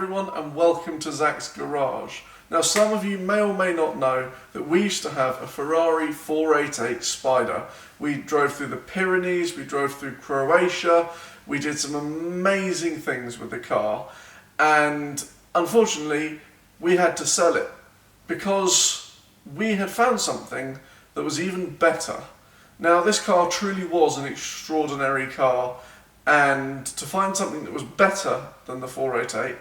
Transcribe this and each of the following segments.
everyone and welcome to Zach's Garage. Now some of you may or may not know that we used to have a Ferrari 488 Spider. We drove through the Pyrenees, we drove through Croatia, we did some amazing things with the car, and unfortunately we had to sell it because we had found something that was even better. Now this car truly was an extraordinary car, and to find something that was better than the 488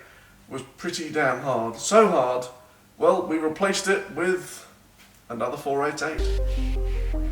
was pretty damn hard. So hard, well, we replaced it with another 488.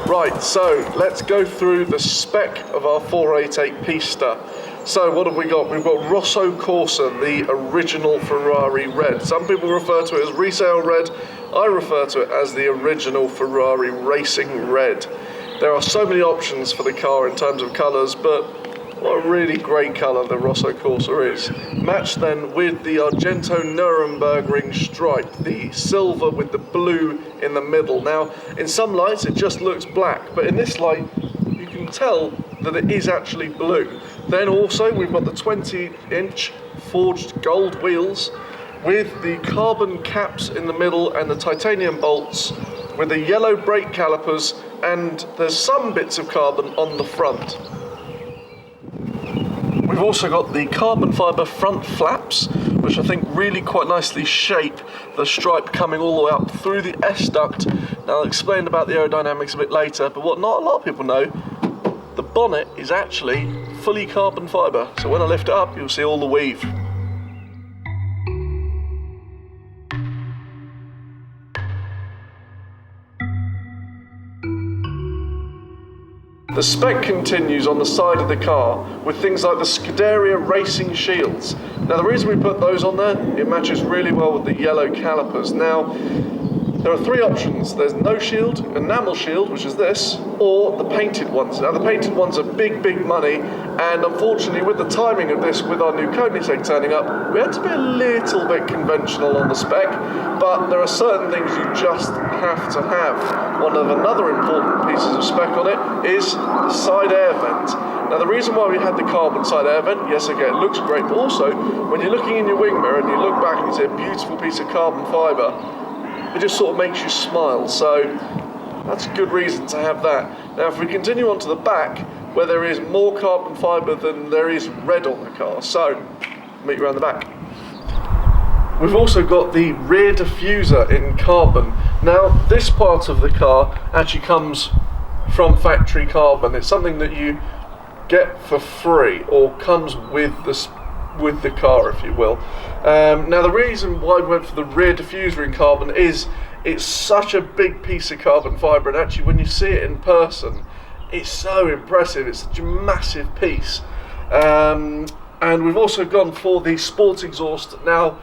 Right, so let's go through the spec of our 488 Pista. So what have we got? We've got Rosso Corsa, the original Ferrari red. Some people refer to it as resale red. I refer to it as the original Ferrari racing red. There are so many options for the car in terms of colours, but what a really great colour the Rosso Corsa is. Matched then with the Argento Nuremberg stripe, the silver with the blue in the middle. Now, in some lights it just looks black, but in this light you can tell that it is actually blue. Then also we've got the 20-inch forged gold wheels with the carbon caps in the middle and the titanium bolts with the yellow brake calipers, and there's some bits of carbon on the front. We've also got the carbon fibre front flaps, which I think really quite nicely shape the stripe coming all the way up through the S-duct. Now I'll explain about the aerodynamics a bit later, but what not a lot of people know, the bonnet is actually fully carbon fibre, so when I lift it up you'll see all the weave. The spec continues on the side of the car with things like the Scuderia racing shields. Now the reason we put those on there, it matches really well with the yellow calipers. Now there are three options. There's no shield, enamel shield, which is this, or the painted ones. Now the painted ones are big money, and unfortunately with the timing of this, with our new Koenigsegg turning up, we had to be a little bit conventional on the spec, but there are certain things you just have to have. One of another important pieces of spec on it is the side air vent. Now the reason why we had the carbon side air vent, yes again it looks great, but also when you're looking in your wing mirror and you look back and you see a beautiful piece of carbon fibre, it just sort of makes you smile, so that's a good reason to have that. Now if we continue on to the back, where there is more carbon fibre than there is red on the car, so meet you around the back. We've also got the rear diffuser in carbon. Now this part of the car actually comes from factory carbon. It's something that you get for free, or comes with the car, if you will. Now the reason why we went for the rear diffuser in carbon is it's such a big piece of carbon fibre, and actually when you see it in person it's so impressive. It's such a massive piece. And we've also gone for the sports exhaust. Now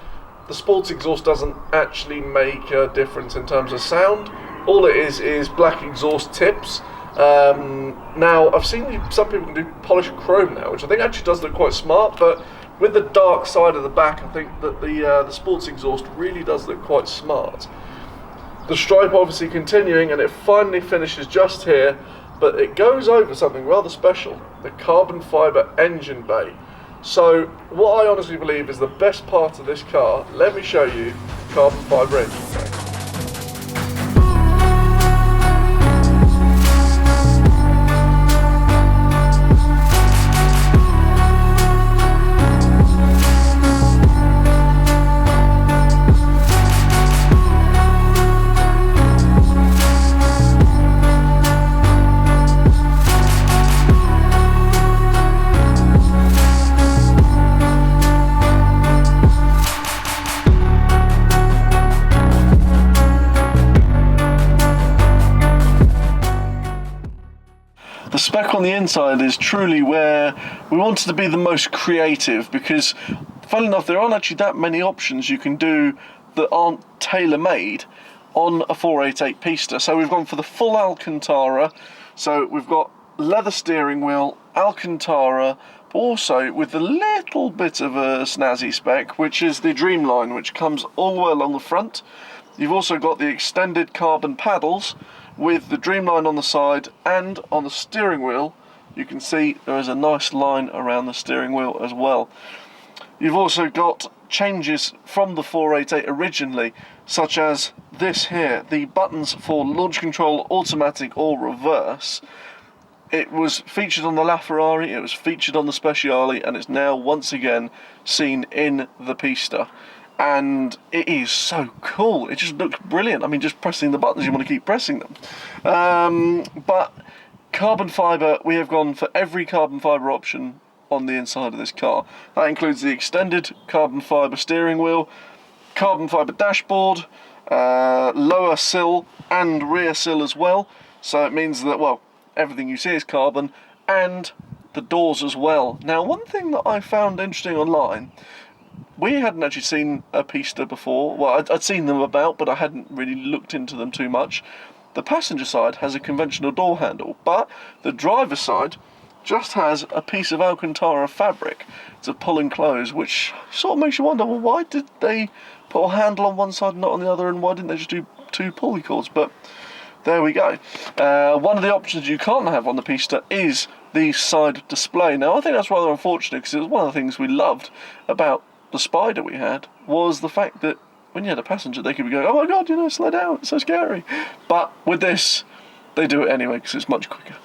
the sports exhaust doesn't actually make a difference in terms of sound. All it is black exhaust tips. Now I've seen some people can do polished chrome now, which I think actually does look quite smart, but with the dark side of the back, I think that the sports exhaust really does look quite smart. The stripe obviously continuing, and it finally finishes just here, but it goes over something rather special, the carbon fibre engine bay. So what I honestly believe is the best part of this car, let me show you the carbon fibre engine bay. spec on the inside is truly where we wanted to be the most creative, because funnily enough there aren't actually that many options you can do that aren't tailor-made on a 488 Pista. So we've gone for the full Alcantara, so we've got leather steering wheel, Alcantara, but also with a little bit of a snazzy spec, which is the Dreamline, which comes all the way along the front. You've also got the extended carbon paddles with the Dreamline on the side, and on the steering wheel you can see there is a nice line around the steering wheel as well. You've also got changes from the 488 originally, such as this here, the buttons for launch control, automatic or reverse. It was featured on the LaFerrari, it was featured on the Speciale, and it's now once again seen in the Pista. And it is so cool, it just looks brilliant. I mean, just pressing the buttons, you want to keep pressing them. But carbon fibre, we have gone for every carbon fibre option on the inside of this car. That includes the extended carbon fibre steering wheel, carbon fibre dashboard, lower sill and rear sill as well. So it means that, well, everything you see is carbon, and the doors as well. Now, one thing that I found interesting online, we hadn't actually seen a Pista before. Well, I'd seen them about, but I hadn't really looked into them too much. The passenger side has a conventional door handle, but the driver's side just has a piece of Alcantara fabric to pull and close, which sort of makes you wonder, well, why did they put a handle on one side and not on the other, and why didn't they just do two pulley cords? But there we go. One of the options you can't have on the Pista is the side display. Now, I think that's rather unfortunate, because it was one of the things we loved about the Spider we had, was the fact that when you had a passenger, they could be going, oh my god, you know, slow down, it's so scary. But with this, they do it anyway because it's much quicker.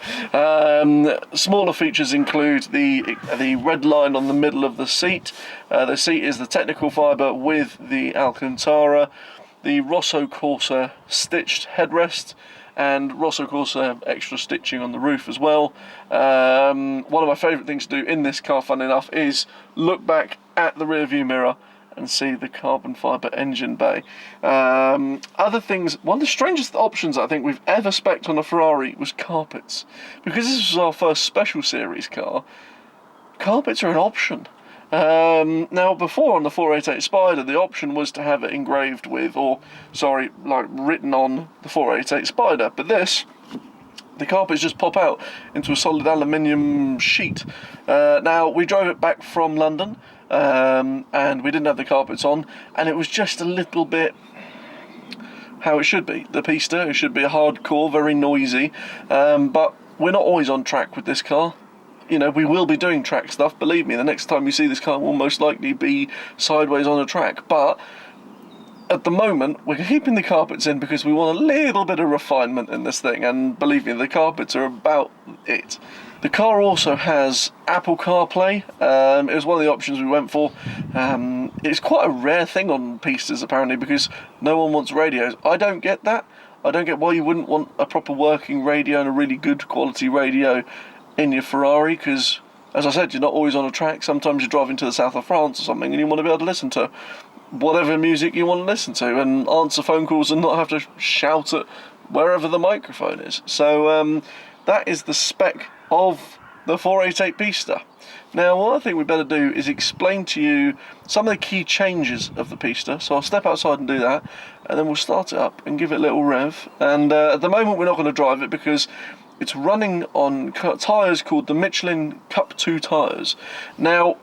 Smaller features include the red line on the middle of the seat. The seat is the technical fibre with the Alcantara, the Rosso Corsa stitched headrest, and Rosso Corsa extra stitching on the roof as well. One of my favourite things to do in this car, fun enough, is look back at the rear view mirror and see the carbon fibre engine bay. Other things, one of the strangest options I think we've ever spec'd on a Ferrari was carpets. Because this was our first special series car, carpets are an option. Now, before on the 488 Spider, the option was to have it engraved with, like written on the 488 Spider, but this, the carpets just pop out into a solid aluminium sheet. Now, we drove it back from London, and we didn't have the carpets on, and it was just a little bit how it should be. The Pista, it should be a hardcore, very noisy, but we're not always on track with this car. You know, we will be doing track stuff, believe me, the next time you see this car will most likely be sideways on a track, but at the moment we're keeping the carpets in because we want a little bit of refinement in this thing, and believe me, the carpets are about it. The car also has Apple CarPlay. It was one of the options we went for. It's quite a rare thing on Pistas apparently, because no one wants radios. I don't get that. I don't get why you wouldn't want a proper working radio and a really good quality radio in your Ferrari, because, as I said, you're not always on a track. Sometimes you're driving to the south of France or something and you want to be able to listen to whatever music you want to listen to and answer phone calls and not have to shout at wherever the microphone is. So that is the spec of the 488 Pista. Now, what I think we better do is explain to you some of the key changes of the Pista. So I'll step outside and do that, and then we'll start it up and give it a little rev. And at the moment we're not going to drive it because it's running on tyres called the Michelin Cup 2 tyres. Now,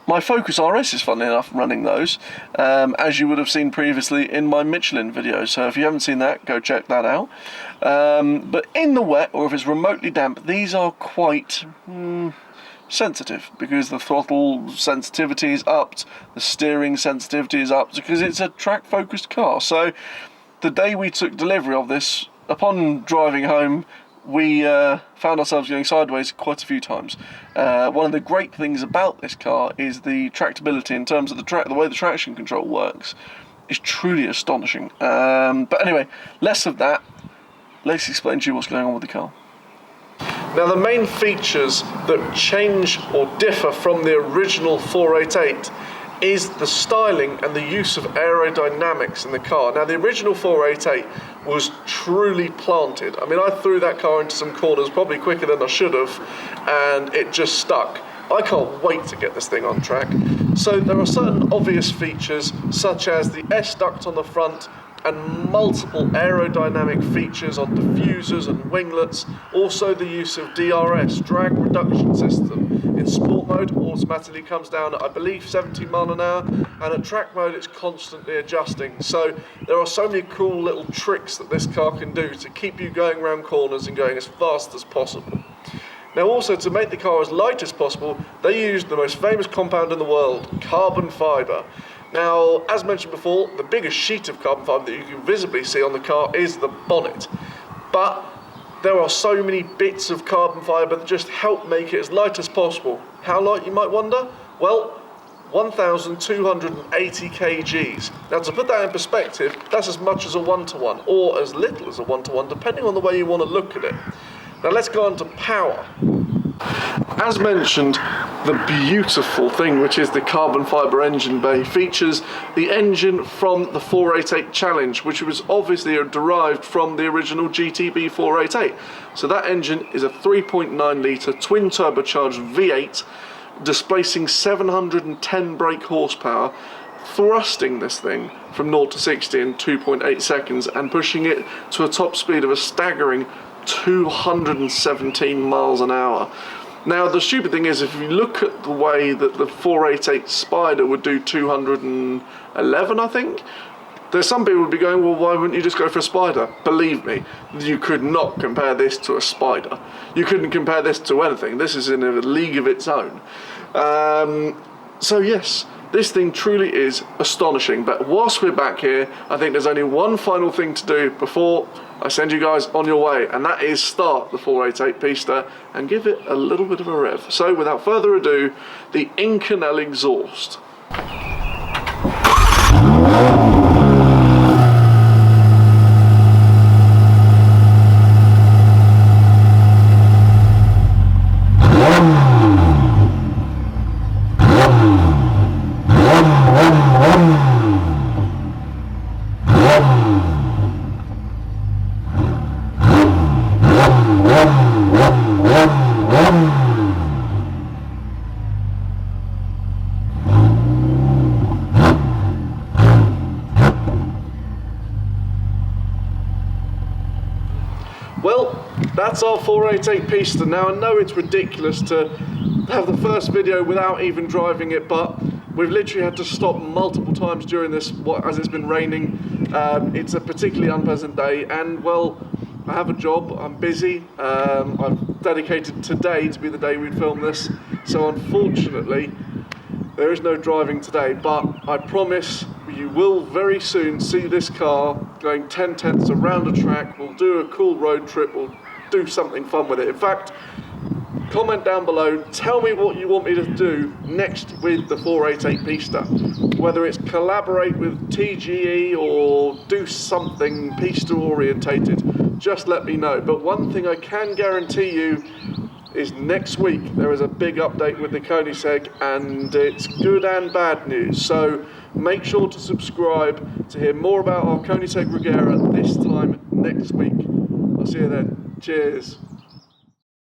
my Focus RS is, funnily enough, running those, as you would have seen previously in my Michelin video. So if you haven't seen that, go check that out. But in the wet, or if it's remotely damp, these are quite sensitive, because the throttle sensitivity is upped, the steering sensitivity is upped, because it's a track-focused car. So the day we took delivery of this, upon driving home, we found ourselves going sideways quite a few times. One of the great things about this car is the tractability in terms of the way the traction control works is truly astonishing. But anyway, less of that. Let's explain to you what's going on with the car. Now, the main features that change or differ from the original 488 is the styling and the use of aerodynamics in the car. Now, the original 488 was truly planted. I mean, I threw that car into some corners probably quicker than I should have, and it just stuck. I can't wait to get this thing on track. So there are certain obvious features, such as the S-duct on the front, and multiple aerodynamic features on diffusers and winglets. Also the use of DRS, drag reduction system. In sport mode, automatically comes down at, I believe, 70 mile an hour, and at track mode it's constantly adjusting. So there are so many cool little tricks that this car can do to keep you going around corners and going as fast as possible. Now also, to make the car as light as possible, they used the most famous compound in the world, carbon fibre. Now, as mentioned before, the biggest sheet of carbon fibre that you can visibly see on the car is the bonnet. But there are so many bits of carbon fibre that just help make it as light as possible. How light, you might wonder? Well, 1,280 kgs. Now, to put that in perspective, that's as much as a 1-to-1, or as little as a 1-to-1, depending on the way you want to look at it. Now let's go on to power. As mentioned, the beautiful thing, which is the carbon fibre engine bay, features the engine from the 488 Challenge, which was obviously derived from the original GTB 488. So that engine is a 3.9 litre twin turbocharged V8, displacing 710 brake horsepower, thrusting this thing from 0 to 60 in 2.8 seconds and pushing it to a top speed of a staggering 217 miles an hour. Now the stupid thing is, if you look at the way that the 488 Spider would do 211, I think, there's some people would be going, well, why wouldn't you just go for a Spider? Believe me, you could not compare this to a Spider. You couldn't compare this to anything. This is in a league of its own. So yes, this thing truly is astonishing. But whilst we're back here, I think there's only one final thing to do before I send you guys on your way, and that is start the 488 Pista and give it a little bit of a rev. So without further ado, the Inconel exhaust. Well, that's our 488 Pista. Now I know it's ridiculous to have the first video without even driving it, but we've literally had to stop multiple times during this, as it's been raining. It's a particularly unpleasant day, and well, I have a job, I'm busy. I've dedicated today to be the day we'd film this, so unfortunately there is no driving today, but I promise you will very soon see this car going 10 tenths around a track. We'll do a cool road trip, we'll do something fun with it. In fact, comment down below, tell me what you want me to do next with the 488 Pista. Whether it's collaborate with TGE or do something Pista orientated, just let me know. But one thing I can guarantee you is next week there is a big update with the Koenigsegg, and it's good and bad news. So make sure to subscribe to hear more about our Koenigsegg Regera this time next week. I'll see you then. Cheers.